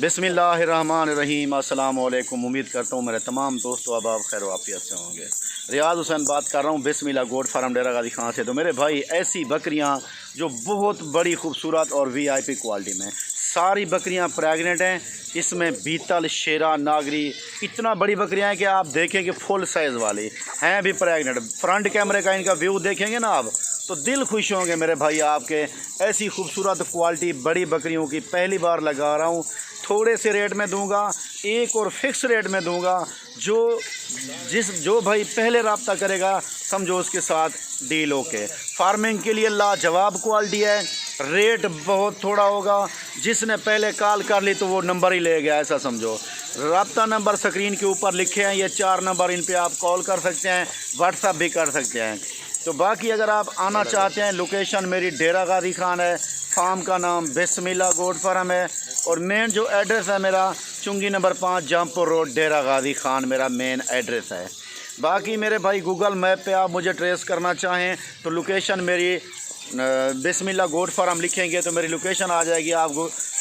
बिस्मिल्लाहिर्रहमानिर्रहीम। अस्सलाम वालेकुम। उम्मीद करता हूँ मेरे तमाम दोस्तों अब खैर वाफियत से होंगे। रियाज हुसैन बात कर रहा हूँ बिस्मिल्लाह गोट फार्म डेरा गाजी खां से। तो मेरे भाई ऐसी बकरियाँ जो बहुत बड़ी खूबसूरत और वीआईपी क्वालिटी में, सारी बकरियाँ प्रेग्नेंट हैं। इसमें बीतल, शेरा, नागरी, इतना बड़ी बकरियाँ हैं कि आप देखेंगे फुल साइज़ वाली हैं भी प्रेग्नेंट। फ्रंट कैमरे का इनका व्यू देखेंगे ना आप तो दिल खुश होंगे मेरे भाई आपके। ऐसी खूबसूरत क्वालिटी बड़ी बकरियों की पहली बार लगा रहा हूँ। थोड़े से रेट में दूंगा, एक और फिक्स रेट में दूंगा। जो भाई पहले रब्ता करेगा समझो उसके साथ डील ओके। फार्मिंग के लिए लाजवाब क्वालिटी है। रेट बहुत थोड़ा होगा। जिसने पहले कॉल कर ली तो वो नंबर ही ले गया, ऐसा समझो। रब्ता नंबर स्क्रीन के ऊपर लिखे हैं, ये 4 नंबर, इन पे आप कॉल कर सकते हैं, व्हाट्सअप भी कर सकते हैं। तो बाकी अगर आप आना चाहते हैं, लोकेशन मेरी डेरा गाजी खान है, फार्म का नाम बिस्मिल्लाह गोट फार्म है और मेन जो एड्रेस है मेरा चुंगी नंबर 5 जमपुर रोड डेरा गाजी खान मेरा मेन एड्रेस है। बाकी मेरे भाई गूगल मैप पे आप मुझे ट्रेस करना चाहें तो लोकेशन मेरी बिस्मिल्लाह गोट फार्म लिखेंगे तो मेरी लोकेशन आ जाएगी। आप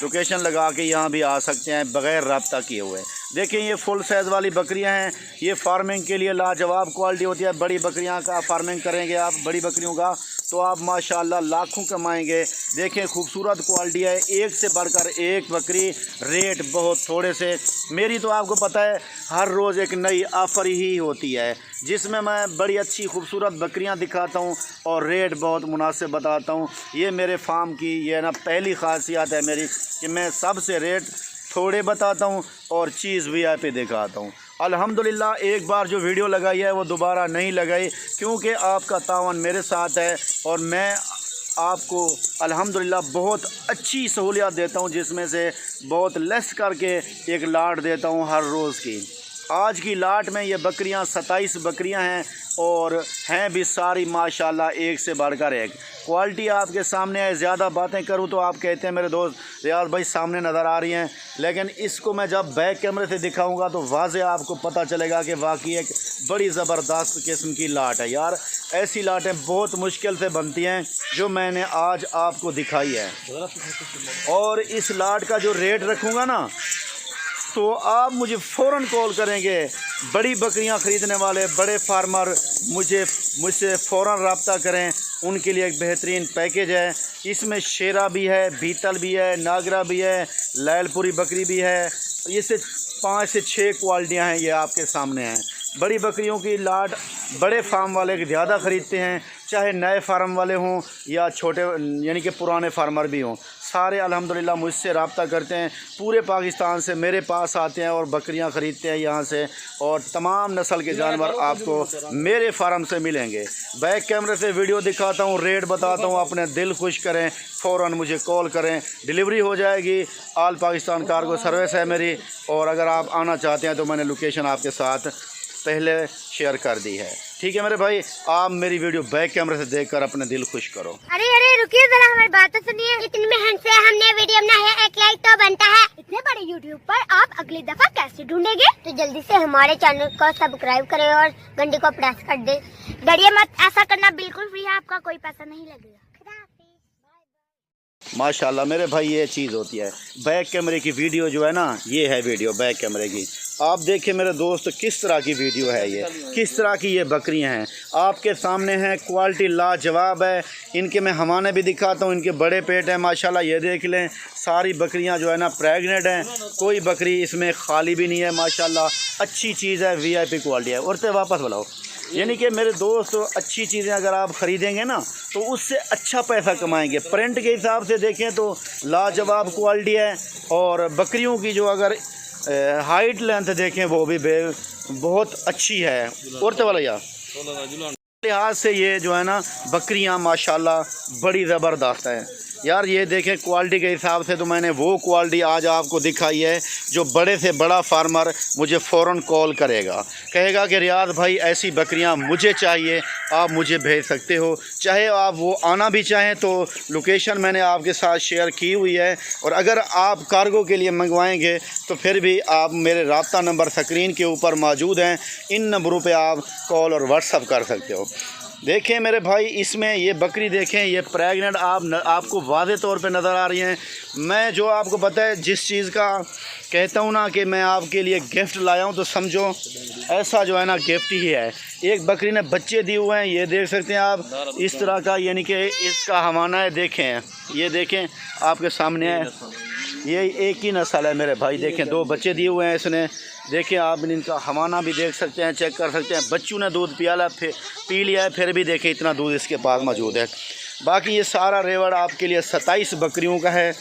लोकेशन लगा के यहाँ भी आ सकते हैं बग़ैर रब्ता किए हुए। देखिए ये फुल साइज़ वाली बकरियां हैं। ये फार्मिंग के लिए लाजवाब क्वालिटी होती है। बड़ी बकरियां का फार्मिंग करेंगे आप, बड़ी बकरियों का, तो आप माशाल्लाह लाखों कमाएंगे। देखें खूबसूरत क्वालिटी है, एक से बढ़कर एक बकरी। रेट बहुत थोड़े से, मेरी तो आपको पता है हर रोज़ एक नई ऑफ़र ही होती है जिसमें मैं बड़ी अच्छी खूबसूरत बकरियां दिखाता हूं और रेट बहुत मुनासिब बताता हूं। ये मेरे फार्म की ये ना पहली ख़ासियत है मेरी कि मैं सबसे रेट थोड़े बताता हूं और चीज़ वीआईपी दिखाता हूं। अल्हम्दुलिल्लाह एक बार जो वीडियो लगाई है वो दोबारा नहीं लगाई क्योंकि आपका तावन मेरे साथ है और मैं आपको अल्हम्दुलिल्लाह बहुत अच्छी सहूलियत देता हूं जिसमें से बहुत लेस करके एक लाट देता हूं हर रोज़ की। आज की लाट में ये बकरियां 27 बकरियां हैं और हैं भी सारी माशाल्लाह एक से बढ़कर एक। क्वालिटी आपके सामने है। ज़्यादा बातें करूं तो आप कहते हैं मेरे दोस्त रियाज भाई सामने नज़र आ रही हैं, लेकिन इसको मैं जब बैक कैमरे से दिखाऊंगा तो वाज़े आपको पता चलेगा कि वाकई एक बड़ी ज़बरदस्त किस्म की लाट है। यार ऐसी लाटें बहुत मुश्किल से बनती हैं जो मैंने आज आपको दिखाई है। और इस लाट का जो रेट रखूँगा ना तो आप मुझे फ़ौरन कॉल करेंगे। बड़ी बकरियां ख़रीदने वाले बड़े फार्मर मुझसे फ़ौरन रब्ता करें, उनके लिए एक बेहतरीन पैकेज है। इसमें शेरा भी है, बीतल भी है, नागरा भी है, लैलपुरी बकरी भी है। ये से 5 से 6 क्वालिटियाँ हैं, ये आपके सामने हैं। बड़ी बकरियों की लाट बड़े फार्म वाले ज़्यादा ख़रीदते हैं, चाहे नए फार्म वाले हों या छोटे यानी कि पुराने फार्मर भी हों। सारे अल्हम्दुलिल्लाह मुझसे रब्ता करते हैं, पूरे पाकिस्तान से मेरे पास आते हैं और बकरियां ख़रीदते हैं यहाँ से। और तमाम नस्ल के जानवर आपको मेरे फार्म से मिलेंगे। बैक कैमरे से वीडियो दिखाता हूँ, रेट बताता हूँ, अपने दिल खुश करें, फ़ौरन मुझे कॉल करें, डिलीवरी हो जाएगी। ऑल पाकिस्तान कार्गो सर्विस है मेरी। और अगर आप आना चाहते हैं तो मैंने लोकेशन आपके साथ पहले शेयर कर दी है। ठीक है मेरे भाई, आप मेरी वीडियो बैक कैमरे से देखकर अपने दिल खुश करो। अरे रुकिए जरा, हमारी बात तो सुनिए। इतनी मेहनत से हमने वीडियो बनाया है, एक लाइक तो बनता है। इतने बड़े यूट्यूब पर आप अगली दफा कैसे ढूंढेंगे? तो जल्दी से हमारे चैनल को सब्सक्राइब करें और घंटी को प्रेस कर दे। डरिए मत, ऐसा करना बिल्कुल फ्री है, आपका कोई पैसा नहीं लगेगा। माशाल्लाह मेरे भाई ये चीज़ होती है बैक कैमरे की वीडियो जो है ना, ये है वीडियो बैक कैमरे की। आप देखिए मेरे दोस्त किस तरह की वीडियो है, ये किस तरह की ये बकरियां हैं आपके सामने हैं। क्वालिटी लाजवाब है। इनके मैं हवाने भी दिखाता हूँ, इनके बड़े पेट हैं माशाल्लाह। ये देख लें सारी बकरियां जो है ना प्रेग्नेंट हैं, कोई बकरी इसमें खाली भी नहीं है माशाल्लाह। अच्छी चीज़ है, वीआईपी क्वालिटी है। और तो वापस बुलाओ, यानी कि मेरे दोस्त अच्छी चीज़ें अगर आप ख़रीदेंगे ना तो उससे अच्छा पैसा कमाएंगे। प्रिंट के हिसाब से देखें तो लाजवाब क्वालिटी है। और बकरियों की जो अगर हाइट लेंथ देखें वो भी बहुत अच्छी है। और तो वाला यार लिहाज से ये जो है ना बकरियां माशाल्लाह बड़ी ज़बरदस्त है। यार ये देखें क्वालिटी के हिसाब से तो मैंने वो क्वालिटी आज आपको दिखाई है जो बड़े से बड़ा फार्मर मुझे फ़ौरन कॉल करेगा, कहेगा कि रियाज भाई ऐसी बकरियां मुझे चाहिए, आप मुझे भेज सकते हो। चाहे आप वो आना भी चाहें तो लोकेशन मैंने आपके साथ शेयर की हुई है। और अगर आप कार्गो के लिए मंगवाएंगे तो फिर भी आप मेरे रब्ता नंबर स्क्रीन के ऊपर मौजूद हैं, इन नंबरों पर आप कॉल और व्हाट्सअप कर सकते हो। देखें मेरे भाई, इसमें ये बकरी देखें, ये प्रेग्नेंट आपको वाज़े तौर पे नज़र आ रही हैं। मैं जो आपको पता है जिस चीज़ का कहता हूँ ना कि मैं आपके लिए गिफ्ट लाया हूँ, तो समझो ऐसा जो है ना गिफ्ट ही है। एक बकरी ने बच्चे दिए हुए हैं, ये देख सकते हैं आप इस तरह का, यानी कि इसका हवाना है। देखें, ये देखें आपके सामने है, ये एक ही नस्ल है मेरे भाई। देखें 2 बच्चे दिए हुए हैं इसने। देखें आप इनका हवाना भी देख सकते हैं, चेक कर सकते हैं। बच्चों ने दूध फिर पी लिया है, फिर भी देखें इतना दूध इसके पास मौजूद है। बाकी ये सारा रेवड़ आपके लिए 27 बकरियों का है,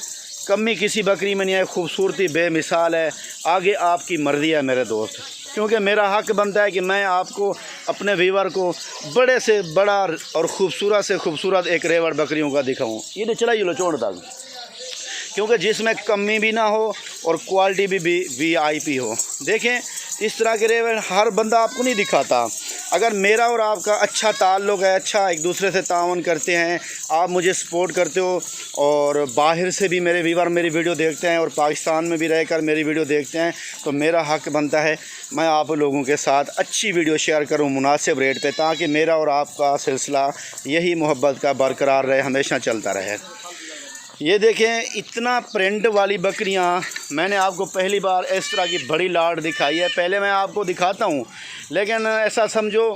कमी किसी बकरी में नहीं है। खूबसूरती बेमिसाल है, आगे आपकी मर्ज़ी है मेरे दोस्त, क्योंकि मेरा हक बनता है कि मैं आपको अपने व्यूवर को बड़े से बड़ा और ख़ूबसूरत से खूबसूरत एक रेवड़ बकरियों का दिखाऊँ। ये चलाइए लो छोड़ दाग, क्योंकि जिसमें कमी भी ना हो और क्वालिटी भी VIP हो। देखें इस तरह के रेवड़ हर बंदा आपको नहीं दिखाता। अगर मेरा और आपका अच्छा ताल्लुक़ है, अच्छा एक दूसरे से तावन करते हैं, आप मुझे सपोर्ट करते हो और बाहर से भी मेरे व्यूवर मेरी वीडियो देखते हैं और पाकिस्तान में भी रहकर मेरी वीडियो देखते हैं, तो मेरा हक बनता है मैं आप लोगों के साथ अच्छी वीडियो शेयर करूं मुनासिब रेट पे, ताकि मेरा और आपका सिलसिला यही मोहब्बत का बरकरार रहे, हमेशा चलता रहे। ये देखें इतना प्रिंट वाली बकरियां मैंने आपको पहली बार इस तरह की बड़ी लाट दिखाई है। पहले मैं आपको दिखाता हूं, लेकिन ऐसा समझो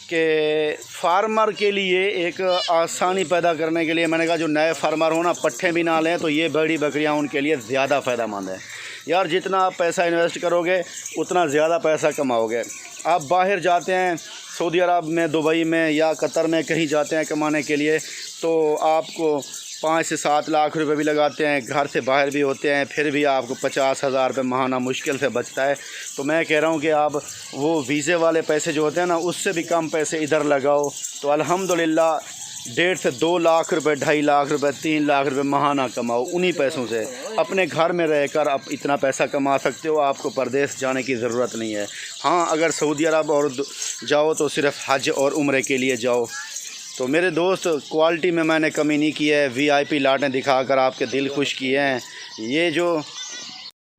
कि फार्मर के लिए एक आसानी पैदा करने के लिए मैंने कहा जो नए फार्मर हो ना, पट्ठे भी ना लें, तो ये बड़ी बकरियां उनके लिए ज़्यादा फ़ायदेमंद है। यार जितना आप पैसा इन्वेस्ट करोगे उतना ज़्यादा पैसा कमाओगे। आप बाहर जाते हैं सऊदी अरब में, दुबई में या कतर में कहीं जाते हैं कमाने के लिए, तो आपको 5 से 7 लाख रुपए भी लगाते हैं, घर से बाहर भी होते हैं, फिर भी आपको 50,000 रुपये माहाना मुश्किल से बचता है। तो मैं कह रहा हूँ कि आप वो वीज़े वाले पैसे जो होते हैं ना, उससे भी कम पैसे इधर लगाओ, तो अल्हम्दुलिल्लाह 1.5 से 2 लाख रुपए, 2.5 लाख रुपए, 3 लाख रुपए माहाना कमाओ। उन्हीं पैसों से अपने घर में रहकर आप इतना पैसा कमा सकते हो, आपको परदेश जाने की ज़रूरत नहीं है। हाँ, अगर सऊदी अरब और जाओ तो सिर्फ़ हज और उम्रे के लिए जाओ। तो मेरे दोस्त क्वालिटी में मैंने कमी नहीं की है, VIP लाटें दिखाकर आपके दिल खुश किए हैं। ये जो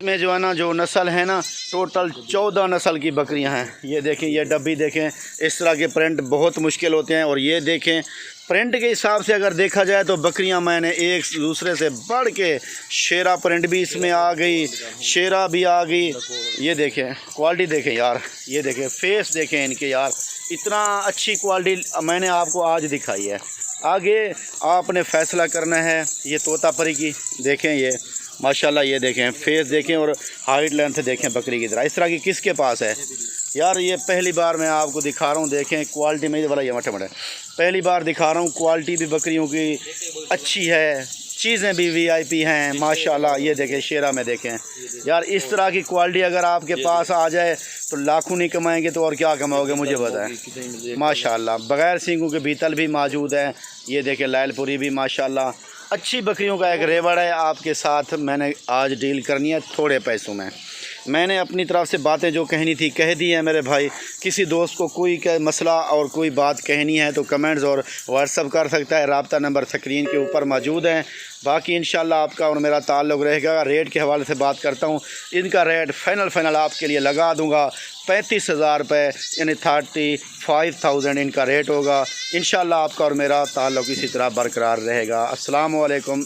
में जो है ना, जो नस्ल है ना, टोटल 14 नस्ल की बकरियां हैं। ये देखें, ये डब्बी देखें, इस तरह के प्रिंट बहुत मुश्किल होते हैं। और ये देखें प्रिंट के हिसाब से अगर देखा जाए तो बकरियां मैंने एक दूसरे से बढ़ के, शेरा प्रिंट भी इसमें आ गई, शेरा भी आ गई। ये देखें क्वालिटी देखें यार, ये देखें फेस देखें इनके यार, इतना अच्छी क्वालिटी मैंने आपको आज दिखाई है। आगे आपने फ़ैसला करना है। ये तोतापरी की देखें, ये माशाल्लाह, ये देखें फेस देखें और हाइट लेंथ देखें बकरी की तरह। इस तरह की किसके पास है यार? ये पहली बार मैं आपको दिखा रहा हूँ। देखें क्वालिटी में वाला ये मटे पहली बार दिखा रहा हूँ। क्वालिटी भी बकरियों की अच्छी है, चीज़ें भी VIP हैं माशाल्लाह। ये देखें शेरा में देखें यार, इस तरह की क्वालिटी अगर आपके पास आ जाए तो लाखों नहीं कमाएंगे तो और क्या कमाओगे मुझे बताएं। माशाल्लाह बग़ैर सींगों के बीतल भी मौजूद है। ये देखें लैलपुरी भी माशाल्लाह। अच्छी बकरियों का एक रेवड़ है, आपके साथ मैंने आज डील करनी है थोड़े पैसों में। मैंने अपनी तरफ से बातें जो कहनी थी कह दी है मेरे भाई। किसी दोस्त को कोई मसला और कोई बात कहनी है तो कमेंट्स और व्हाट्सअप कर सकता है, रब्ता नंबर स्क्रीन के ऊपर मौजूद है। बाकी इंशाल्लाह आपका और मेरा ताल्लुक़ रहेगा। रेट के हवाले से बात करता हूँ, इनका रेट फाइनल आपके लिए लगा दूँगा 35,000 रुपये, यानी 35,000 इनका रेट होगा। इंशाल्लाह आपका और मेरा ताल्लुक़ इसी तरह बरकरार रहेगा। अस्सलामु अलैकुम।